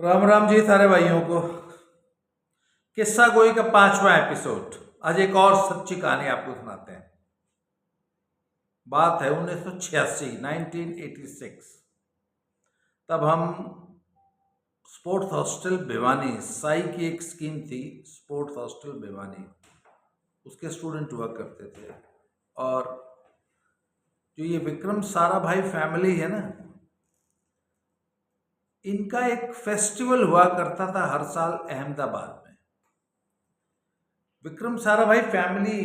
राम राम जी सारे भाइयों को। किस्सा गोई का 5वां एपिसोड। आज एक और सच्ची कहानी आपको सुनाते हैं। बात है 1986, 1986। तब हम स्पोर्ट्स हॉस्टल भिवानी, साई की एक स्कीम थी स्पोर्ट्स हॉस्टल भिवानी, उसके स्टूडेंट हुआ करते थे। और जो ये विक्रम साराभाई फैमिली है ना, इनका एक फेस्टिवल हुआ करता था हर साल अहमदाबाद में। विक्रम साराभाई फैमिली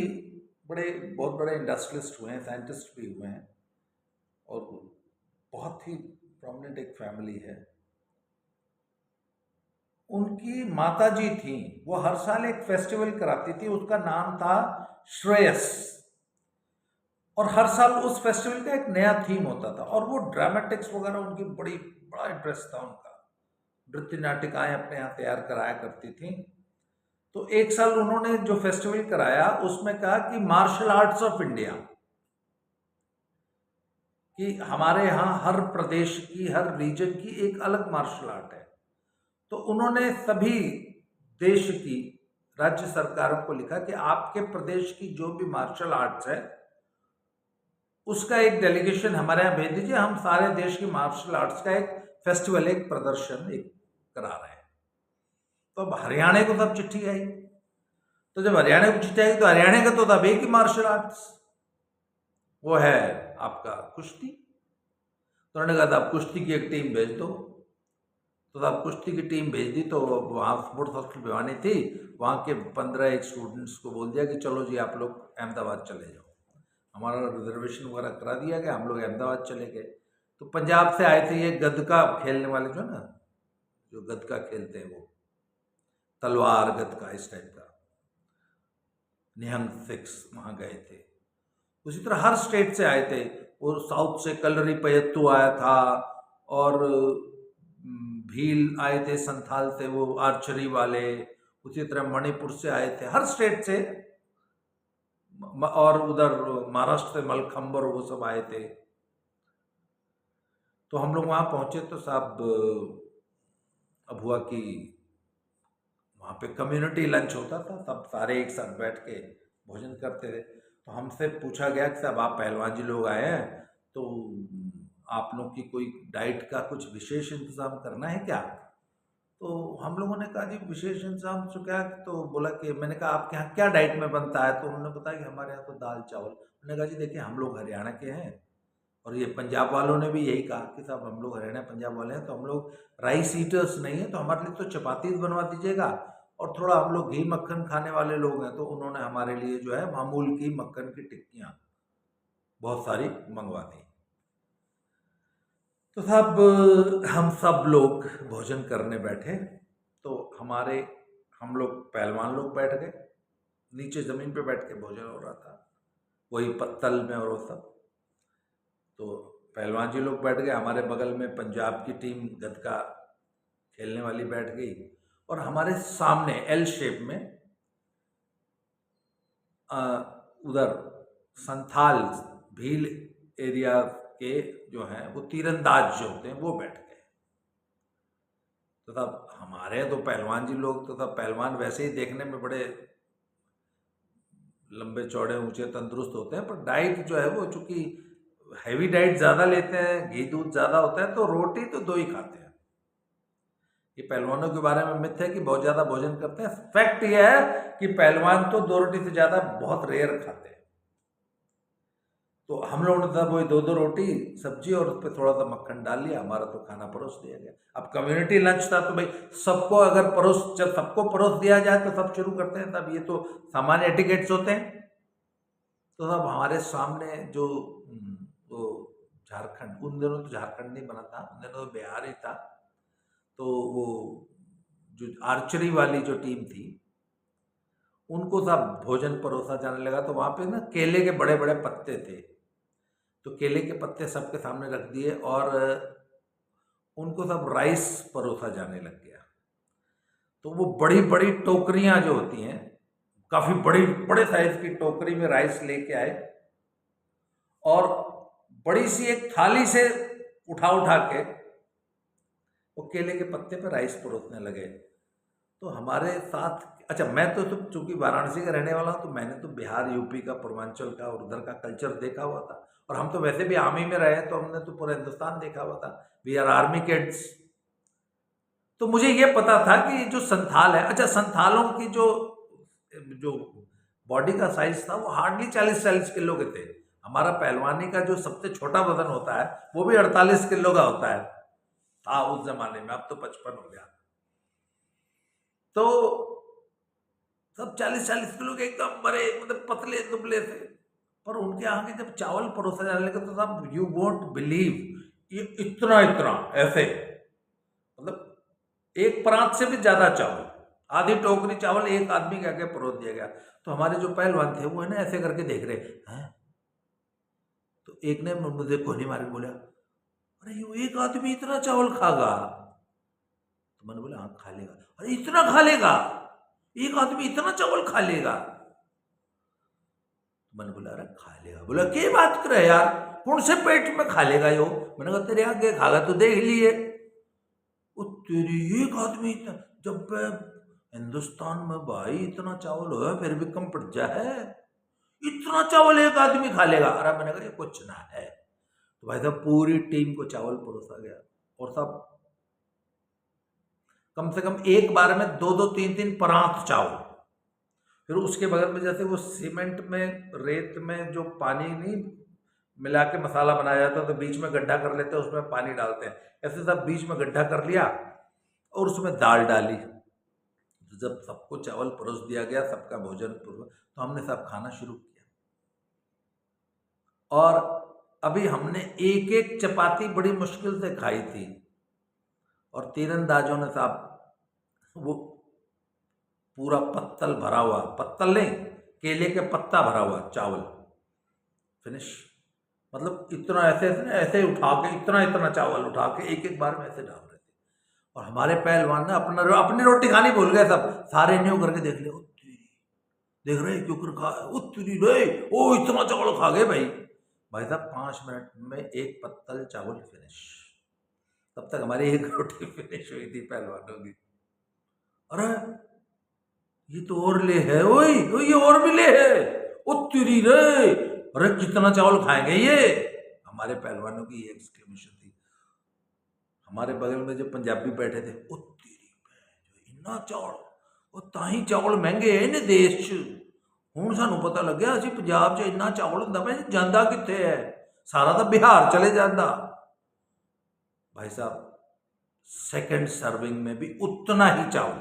बहुत बड़े इंडस्ट्रियलिस्ट हुए हैं, साइंटिस्ट भी हुए हैं और बहुत ही प्रोमिनेंट एक फैमिली है। उनकी माताजी थी, वो हर साल एक फेस्टिवल कराती थी, उसका नाम था श्रेयस। और हर साल उस फेस्टिवल का एक नया थीम होता था और वो ड्रामेटिक्स वगैरह उनकी बड़ा इंटरेस्ट था उनका। नृत्य नाटिकाएं अपने यहाँ तैयार कराया करती थी। तो एक साल उन्होंने जो फेस्टिवल कराया उसमें कहा कि मार्शल आर्ट्स ऑफ इंडिया, कि हमारे यहाँ हर प्रदेश की, हर रीजन की एक अलग मार्शल आर्ट है। तो उन्होंने सभी देश की राज्य सरकारों को लिखा कि आपके प्रदेश की जो भी मार्शल आर्ट्स है उसका एक डेलीगेशन हमारे यहाँ भेज दीजिए, हम सारे देश की मार्शल आर्ट्स का एक फेस्टिवल, एक प्रदर्शन एक करा रहे हैं। तो अब हरियाणा को तब चिट्ठी आई। तो जब हरियाणा को चिट्ठी आई तो हरियाणा का तो तब एक ही मार्शल आर्ट्स, वो है आपका कुश्ती। तो उन्होंने कहा था आप कुश्ती की एक टीम भेज दो। तो तब कुश्ती की टीम भेज दी। तो वहाँ स्पोर्ट्स हॉस्टल भिवानी थी, वहाँ के 15 एक स्टूडेंट्स को बोल दिया कि चलो जी आप लोग अहमदाबाद चले जाओ। हमारा रिजर्वेशन वगैरह करा दिया गया, हम लोग अहमदाबाद चले गए। तो पंजाब से आए थे ये गदका खेलने वाले, जो ना जो गदका खेलते हैं, वो तलवार गदका इस टाइप का, निहंग सिक्स, वहाँ गए थे। उसी तरह हर स्टेट से आए थे। और साउथ से कलरी पयत्तू आया था और भील आए थे संथाल से, वो आर्चरी वाले। उसी तरह मणिपुर से आए थे, हर स्टेट से। और उधर महाराष्ट्र से मलखम्ब और वो सब आए थे। तो हम लोग वहाँ पहुँचे तो साहब अब हुआ कि वहाँ पे कम्युनिटी लंच होता था, सब सारे एक साथ बैठ के भोजन करते थे। तो हमसे पूछा गया कि साहब आप पहलवान जी लोग आए हैं, तो आप लोग की कोई डाइट का कुछ विशेष इंतज़ाम करना है क्या? तो हम लोगों ने कहा जी विशेष इंतज़ाम तो क्या। तो बोला कि, मैंने कहा आपके यहाँ क्या डाइट में बनता है? तो उन्होंने बताया कि हमारे यहाँ तो दाल चावल। मैंने कहा जी देखिए हम लोग हरियाणा के हैं और ये पंजाब वालों ने भी यही कहा कि साहब हम लोग हरियाणा पंजाब वाले हैं, तो हम लोग राइस ईटर्स नहीं है, तो हमारे लिए तो चपाती बनवा दीजिएगा। और थोड़ा हम लोग घी मक्खन खाने वाले लोग हैं, तो उन्होंने हमारे लिए जो है मामूल की मक्खन की टिक्कियाँ बहुत सारी मंगवा दी। तो साहब हम सब लोग भोजन करने बैठे। तो हम लोग पहलवान लोग बैठ गए नीचे, ज़मीन पे बैठ के भोजन हो रहा था, वही पत्तल में और वो सब। तो पहलवान जी लोग बैठ गए, हमारे बगल में पंजाब की टीम गदका खेलने वाली बैठ गई और हमारे सामने एल शेप में उधर संथाल भील एरिया के जो हैं वो तीरंदाज जो होते हैं वो बैठ गए। तो तब हमारे तो पहलवान जी लोग, तो तब पहलवान वैसे ही देखने में बड़े लंबे चौड़े ऊंचे तंदुरुस्त होते हैं, पर डाइट जो है वो चूंकि हैवी डाइट ज़्यादा लेते हैं, घी दूध ज़्यादा होता है, तो रोटी तो दो ही खाते हैं। ये पहलवानों के बारे में मिथ है कि बहुत ज़्यादा भोजन करते हैं। फैक्ट ये है कि पहलवान तो 2 रोटी से ज़्यादा बहुत रेयर खाते हैं। तो हम लोगों ने तब वही 2-2 रोटी सब्जी और उस पर थोड़ा सा मक्खन डाल लिया, हमारा तो खाना परोस दिया गया। अब कम्युनिटी लंच था तो भाई सबको अगर जब सबको परोस दिया जाए तो सब शुरू करते हैं, तब ये तो सामान्य एटिकेट्स होते हैं। तो तब हमारे सामने जो वो झारखंड, उन दिनों तो झारखंड नहीं बना था, उन दिनों तो बिहार ही था। तो वो जो आर्चरी वाली जो टीम थी उनको सब भोजन परोसा जाने लगा। तो वहाँ पे ना केले के बड़े बड़े पत्ते थे, तो केले के पत्ते सबके सामने रख दिए और उनको सब राइस परोसा जाने लग गया। तो वो बड़ी बड़ी टोकरियां जो होती हैं, काफ़ी बड़े साइज की टोकरी में राइस लेके आए और बड़ी सी एक थाली से उठा उठा के वो केले के पत्ते पे राइस परोसने लगे। तो हमारे साथ, अच्छा मैं तो चूंकि वाराणसी का रहने वाला हूँ, तो मैंने तो बिहार, यूपी का, पूर्वांचल का और उधर का कल्चर देखा हुआ था। और हम तो वैसे भी आर्मी में रहे, तो हमने तो पूरा हिंदुस्तान देखा हुआ था। We are army kids. तो मुझे ये पता था कि जो संथाल है, अच्छा संथालों की जो जो बॉडी का साइज था वो हार्डली 40-40 किलो के थे। हमारा पहलवानी का जो सबसे छोटा वजन होता है वो भी 48 किलो का होता है, था उस जमाने में। अब तो 55 हो गया। तो सब 40-40 किलो के एकदम बड़े, मतलब पतले दुबले थे। पर उनके आगे जब चावल परोसा जाने लगा तो साहब यू वोंट बिलीव, ये इतना इतना ऐसे, मतलब एक परात से भी ज्यादा चावल, आधी टोकरी चावल एक आदमी के आगे परोस दिया गया। तो हमारे जो पहलवान थे वो है ना ऐसे करके देख रहे हैं। तो एक ने मुझे कोहनी मार के बोला, अरे ये एक आदमी इतना चावल खागा? तो मैंने बोला हाँ खा लेगा। अरे इतना खा लेगा? एक आदमी इतना चावल खा लेगा? तो मैंने बोला अरे खा लेगा। बोला क्या बात करे यार, कौन से पेट में खा लेगा यो? मैंने कहा तेरे आगे खागा तो देख लिए। वो तेरी एक आदमी इतना, जब हिंदुस्तान में भाई इतना चावल हो फिर भी कम पड़ जा है, इतना चावल एक आदमी खा लेगा? अरे मैंने कहा ये कुछ ना है। तो भाई साहब पूरी टीम को चावल परोसा गया, और सब कम से कम एक बार में 2-2, 3-3 परात चावल। फिर उसके बगल में जैसे वो सीमेंट में, रेत में जो पानी नहीं मिला के मसाला बनाया जाता है, तो बीच में गड्ढा कर लेते हैं, उसमें पानी डालते हैं। ऐसे सब बीच में गड्ढा कर लिया और उसमें दाल डाली। तो जब सबको चावल परोस दिया गया, सबका भोजन पूर्व, तो हमने सब खाना शुरू किया। और अभी हमने एक एक चपाती बड़ी मुश्किल से खाई थी, और तीरंदाजों ने साहब वो पूरा पत्तल भरा हुआ, पत्तल नहीं, केले के पत्ता भरा हुआ चावल फिनिश। मतलब इतना ऐसे ऐसे ऐसे उठा के, इतना इतना चावल उठा के एक एक बार में ऐसे डाल रहे थे। और हमारे पहलवान ने अपनी रोटी खानी भूल गए सब, सारे न्यू करके देख लिया, देख रहे क्यों कर खा, उत्तरी रे ओ इतना चावल खा गए भाई। भाई साहब 5 मिनट में एक पत्तल चावल फिनिश। तब तक हमारी एक रोटी फिनिश हुई थी पहलवानों की। अरे ये तो और ले है, ओए ये और भी ले है, उत्तरी रे, अरे कितना चावल खाएंगे ये? हमारे पहलवानों की एक्सक्लेमेशन थी। हमारे बगल में जो पंजाबी बैठे थे, उत्तरी इन्ना चावल, वो ताही चावल महंगे है ने देश च। ਹੁਣ ਸਾਨੂੰ पता लग्या ਅਸੀਂ पंजाब च इन्ना चावल ਹੁੰਦਾ मैं ਜਾਂਦਾ कित्थे है, सारा तो बिहार चले जाता। भाई साहब सेकंड सर्विंग में भी उतना ही चावल।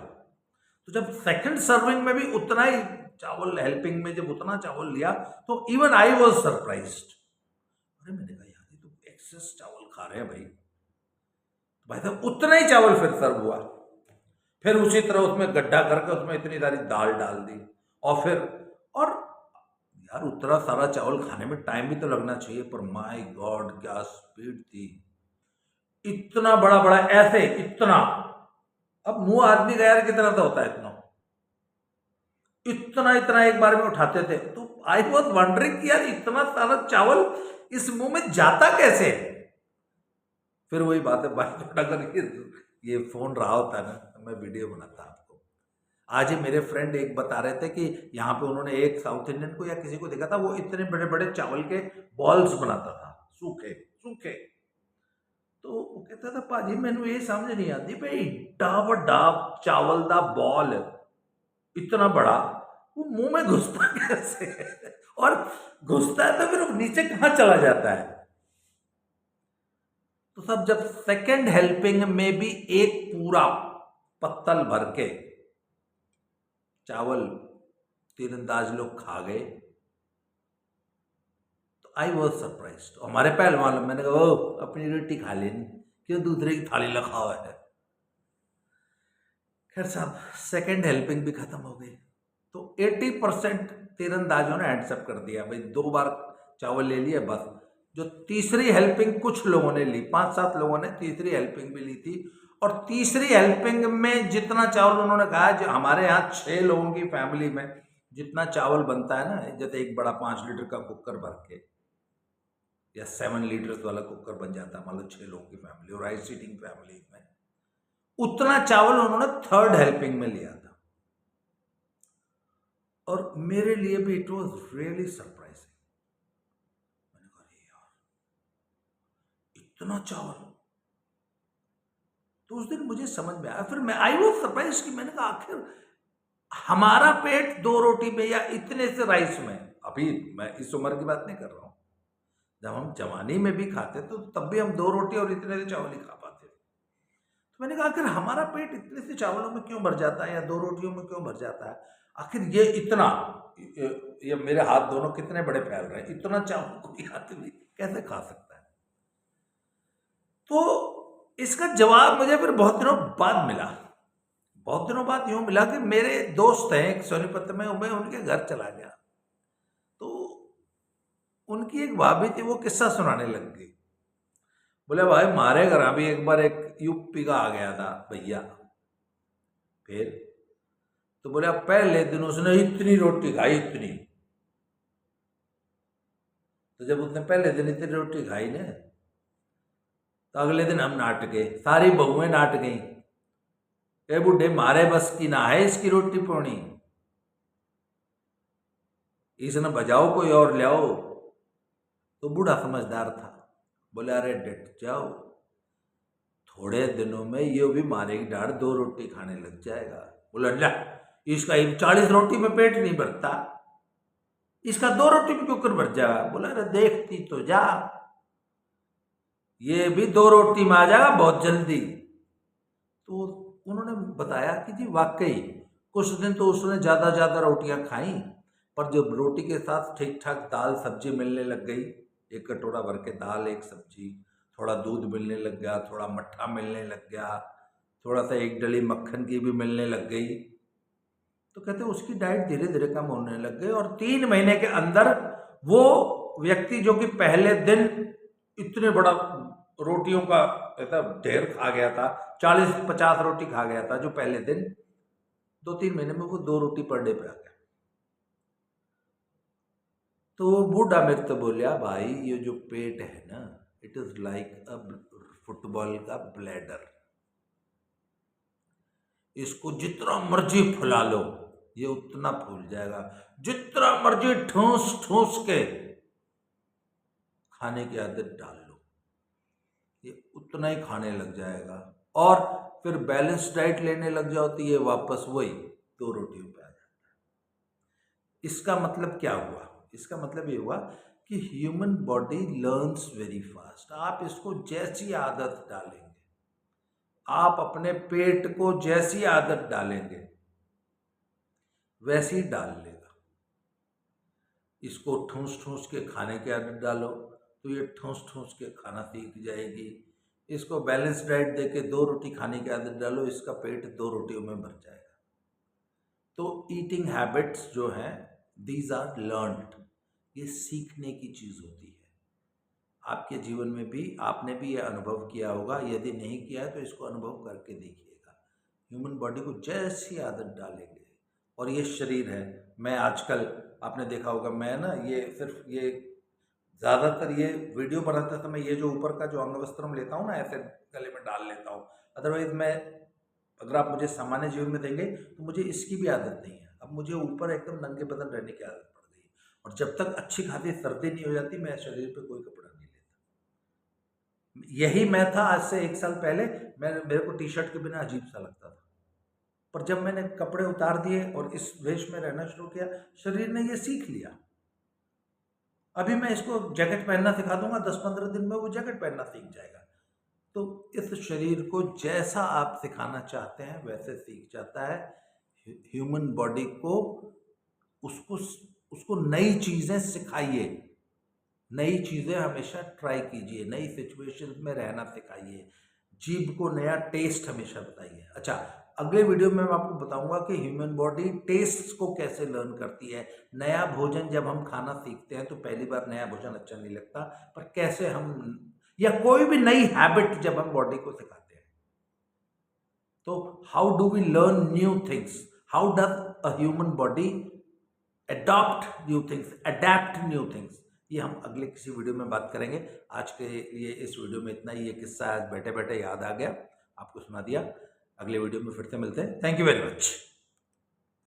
तो जब सेकंड सर्विंग में भी उतना ही चावल, हेल्पिंग में जब उतना चावल लिया, तो इवन आई वाज सरप्राइज्ड। अरे मैंने कहा यार ये तो एक्सेस चावल खा रहे हैं भाई। भाई साहब उतना ही चावल फिर सर्व हुआ। फिर उसी तरह उसमें गड्ढा करके उसमें इतनी सारी दाल डाल दी, और फिर, और यार उतना सारा चावल खाने में टाइम भी तो लगना चाहिए, पर माय गॉड क्या स्पीड थी। इतना बड़ा बड़ा ऐसे, इतना, अब मुंह आदमी का यार कितना तो होता है, इतना इतना इतना एक बार में उठाते थे। तो आई वॉज वंडरिंग कि यार इतना सारा चावल इस मुंह में जाता कैसे? फिर वही बात है भाई, अगर ये फोन रहा होता ना तो मैं वीडियो बनाता आपको। आज ही मेरे फ्रेंड एक बता रहे थे कि यहाँ पे उन्होंने एक साउथ इंडियन को या किसी को देखा था, वो इतने बड़े बड़े चावल के बॉल्स बनाता था, सूखे सूखे। तो वो कहता था भाजी मैनू ये समझ नहीं आती भाई, ਡਾ ਵੱਡਾ चावल दा बॉल इतना बड़ा वो मुंह में घुसता कैसे है? और घुसता है तो फिर वो नीचे कहाँ चला जाता है? तो सब जब सेकंड हेल्पिंग में भी एक पूरा पत्तल भर के चावल तीरंदाज लोग खा गए, तो आई वॉज सरप्राइज। हमारे पहलवान, मैंने कहा ओ अपनी रोटी खा लेनी, क्यों दूसरे की थाली लखा हुआ है? खैर साहब सेकंड हेल्पिंग भी खत्म हो गई। तो 80% तीरंदाजों ने हैंड्सअप कर दिया भाई, 2 बार चावल ले लिए बस। जो तीसरी हेल्पिंग कुछ लोगों ने ली, 5-7 लोगों ने तीसरी हेल्पिंग भी ली थी। और तीसरी हेल्पिंग में जितना चावल उन्होंने कहा, जो हमारे यहाँ 6 लोगों की फैमिली में जितना चावल बनता है ना, जैसे एक बड़ा 5 लीटर का कुकर भर के, या 7 लीटर्स वाला कुकर बन जाता है, मान लो 6 लोगों की फैमिली और राइस सीटिंग फैमिली में, उतना चावल उन्होंने थर्ड हेल्पिंग में लिया था। और मेरे लिए भी इट वॉज रियली सरप्राइजिंग। मैंने कहा अरे यार इतना चावल। तो उस दिन मुझे समझ में आया, फिर मैं आई वॉज सरप्राइज कि मैंने कहा आखिर हमारा पेट 2 रोटी में या इतने से राइस में, अभी मैं इस उम्र की बात नहीं कर रहा हूं, जब हम जवानी में भी खाते तो तब भी हम 2 रोटी और इतने से चावल ही खा पाते थे। तो मैंने कहा आखिर हमारा पेट इतने से चावलों में क्यों भर जाता है या 2 रोटियों में क्यों भर जाता है, आखिर ये इतना, ये मेरे हाथ दोनों कितने बड़े फैल रहे हैं, इतना चावल कोई आदमी कैसे खा सकता है। तो इसका जवाब मुझे फिर बहुत दिनों बाद मिला। बहुत दिनों बाद यूं मिला कि मेरे दोस्त हैं एक सोनीपत में, मैं उनके घर चला गया तो उनकी एक भाभी थी, वो किस्सा सुनाने लग गई। बोले भाई हमारे घर अभी एक बार एक यूपी का आ गया था भैया, फिर तो बोले अब पहले दिन उसने इतनी रोटी खाई, इतनी। तो जब उसने पहले दिन इतनी रोटी खाई ना, तो अगले दिन हम नाट गए, सारी बहुएं नाट गई, ए बुढ़े मारे बस की ना है इसकी रोटी पोनी, इसने बजाओ कोई और ले आओ। तो बूढ़ा समझदार था, बोले अरे डट जाओ, थोड़े दिनों में ये भी मारेगी डाढ़, 2 रोटी खाने लग जाएगा। बोला ला, इसका 40 रोटी में पेट नहीं भरता, इसका 2 रोटी में क्यों कर भर जाएगा। बोला अरे देखती तो जा, ये भी 2 रोटी में आ जाएगा बहुत जल्दी। तो उन्होंने बताया कि जी वाकई कुछ दिन तो उसने ज़्यादा रोटियां खाई, पर जब रोटी के साथ ठीक ठाक दाल सब्जी मिलने लग गई, 1 कटोरा भर के दाल 1 सब्जी, थोड़ा दूध मिलने लग गया, थोड़ा मट्ठा मिलने लग गया, थोड़ा सा 1 डली मक्खन की भी मिलने लग गई, तो कहते उसकी डाइट धीरे धीरे कम होने लग गई। और 3 महीने के अंदर वो व्यक्ति जो कि पहले दिन इतने बड़ा रोटियों का ऐसा ढेर खा गया था, 40-50 रोटी खा गया था जो पहले दिन, 2-3 महीने में वो 2 रोटी पर डे पे आ गया। तो वो बूढ़ा मेरे तो बोलिया भाई ये जो पेट है ना, it is like a football का ब्लैडर, इसको जितना मर्जी फुला लो ये उतना फूल जाएगा, जितना मर्जी ठूस ठूस के खाने की आदत डाल लो ये उतना ही खाने लग जाएगा। और फिर बैलेंस डाइट लेने लग जाओ तो ये वापस वही 2 रोटियों पे आ जाता है। इसका मतलब क्या हुआ, इसका मतलब ये हुआ कि human body learns very fast. आप इसको जैसी आदत डालेंगे, आप अपने पेट को जैसी आदत डालेंगे वैसी डाल लेगा। इसको ठूस ठूस के खाने की आदत डालो तो ये ठूस ठूस के खाना सीख जाएगी। इसको बैलेंस डाइट देके 2 रोटी खाने की आदत डालो, इसका पेट 2 रोटियों में भर जाएगा। तो ईटिंग हैबिट्स जो हैं दीज आर लर्नड, ये सीखने की चीज़ होती है। आपके जीवन में भी आपने भी ये अनुभव किया होगा, यदि नहीं किया है तो इसको अनुभव करके देखिएगा। ह्यूमन बॉडी को जैसी आदत डालेंगे, और ये शरीर है, मैं आजकल आपने देखा होगा मैं ना ये सिर्फ ये ज़्यादातर ये वीडियो बनाते समय ये जो ऊपर का जो अंग वस्त्रम लेता हूँ ना ऐसे गले में डाल लेता हूँ, अदरवाइज मैं अगर आप मुझे सामान्य जीवन में देंगे तो मुझे इसकी भी आदत नहीं है। अब मुझे ऊपर एकदम नंगे बदन रहने की आदत पड़ गई, और जब तक अच्छी खासी सर्दी नहीं हो जाती मैं शरीर पे कोई कपड़ा नहीं लेता। यही मैं था आज से 1 साल पहले, मेरे को टी शर्ट के बिना अजीब सा लगता था, पर जब मैंने कपड़े उतार दिए और इस वेश में रहना शुरू किया, शरीर ने ये सीख लिया। अभी मैं इसको जैकेट पहनना सिखा दूंगा, 10-15 दिन में वो जैकेट पहनना सीख जाएगा। तो इस शरीर को जैसा आप सिखाना चाहते हैं वैसे सीख जाता है। ह्यूमन बॉडी को उसको नई चीज़ें सिखाइए, नई चीज़ें हमेशा ट्राई कीजिए, नई सिचुएशंस में रहना सिखाइए, जीभ को नया टेस्ट हमेशा बताइए। अच्छा, अगले वीडियो में मैं आपको बताऊंगा कि ह्यूमन बॉडी टेस्ट को कैसे लर्न करती है। नया भोजन जब हम खाना सीखते हैं तो पहली बार नया भोजन अच्छा नहीं लगता, पर कैसे हम, या कोई भी नई हैबिट जब हम बॉडी को सिखाते हैं, तो how do we learn new things, how does a human body adopt new things, adapt new things, ये हम अगले किसी वीडियो में बात करेंगे। आज के लिए इस वीडियो में इतना ही। ये किस्सा आज बैठे बैठे याद आ गया, आपको सुना दिया। अगले वीडियो में फिर से मिलते हैं। Thank you very much.